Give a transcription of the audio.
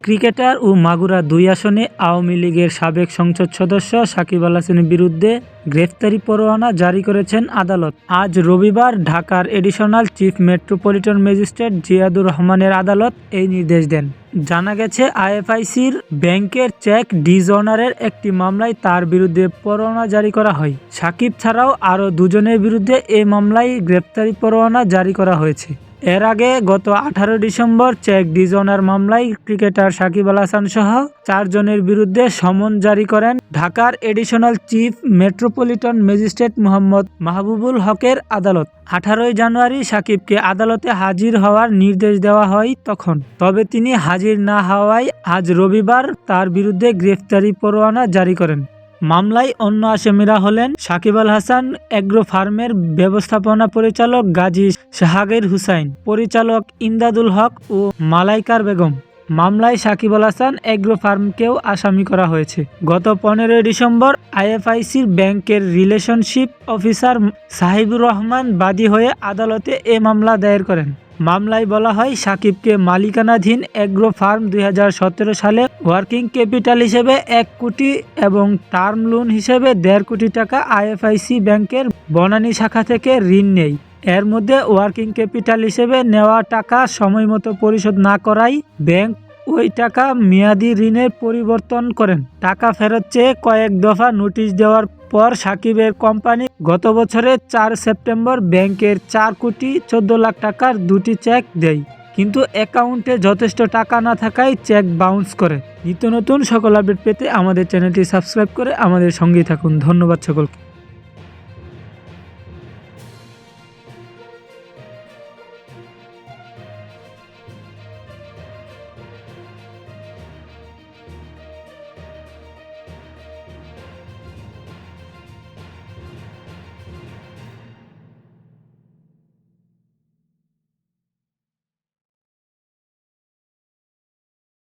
Cricketer ও মাগুরা ২ আসনে আওয়ামী লীগের সাবেক সংসদ সদস্য সাকিব আল হাসানের বিরুদ্ধে গ্রেফতারি পরোয়ানা জারি করেছেন আদালত। আজ রবিবার ঢাকার additional chief metropolitan magistrate Ziadur রহমানের আদালত এই নির্দেশ দেন। জানা গেছে, আইএফআইসির ব্যাংকের চেক ডিসঅনারের একটি মামলায় তার বিরুদ্ধে পরোয়ানা জারি করা হয়। সাকিব ছাড়াও আরও দুজনের বিরুদ্ধে এই মামলায় গ্রেফতারি পরোয়ানা জারি করা হয়েছে। এর আগে গত 18 ডিসেম্বর চেক ডিসঅনার মামলায় ক্রিকেটার সাকিব আল হাসান সহ 4 জনের বিরুদ্ধে সমন জারি করেন ঢাকার additional chief metropolitan magistrate Mohammad Mahbubul হকের আদালত। 18 জানুয়ারি সাকিবকে আদালতে হাজির হওয়ার নির্দেশ দেওয়া হয় তখন, তবে তিনি হাজির না হওয়ায় আজ রবিবার তার বিরুদ্ধে গ্রেফতারি পরোয়ানা জারি করেন। মামলায় অন্য আসামিরা হলেন সাকিব আল হাসান, এগ্রো ফার্মের ব্যবস্থাপনা পরিচালক গাজী শাহাগীর হুসাইন, পরিচালক ইমদাদুল হক ও মালাইকার বেগম। মামলায় সাকিব আল হাসান এগ্রো ফার্মকেও আসামি করা হয়েছে। গত 15 ডিসেম্বর আইএফআইসির ব্যাংকের রিলেশনশিপ অফিসার সাহিবুর রহমান বাদী হয়ে আদালতে এ মামলা দায়ের করেন। মামলায় বলা হয়, সাকিবকে মালিকানাধীন এগ্রো ফার্ম 2017 সালে ওয়ার্কিং ক্যাপিটাল হিসেবে 1 কোটি এবং টার্ম লোন হিসেবে 1.5 কোটি টাকা আইএফআইসি ব্যাংকের বনানী শাখা থেকে ঋণ নেয়। এর মধ্যে ওয়ার্কিং ক্যাপিটাল হিসেবে নেওয়া টাকা সময়মতো পরিশোধ না করায় ব্যাংক ওই টাকা মেয়াদি ঋণের পরিবর্তন করেন। টাকা ফেরত চেয়ে কয়েক দফা নোটিশ দেওয়ার পর সাকিবের কোম্পানি গত বছরের 4 সেপ্টেম্বর ব্যাংকের 4 কোটি 14 লাখ টাকার 2টি চেক দেয়, কিন্তু অ্যাকাউন্টে যথেষ্ট টাকা না থাকায় চেক বাউন্স করে। নিত্য নতুন সকল আপডেট পেতে আমাদের চ্যানেলটি সাবস্ক্রাইব করে আমাদের সঙ্গেই থাকুন। ধন্যবাদ সকলকে।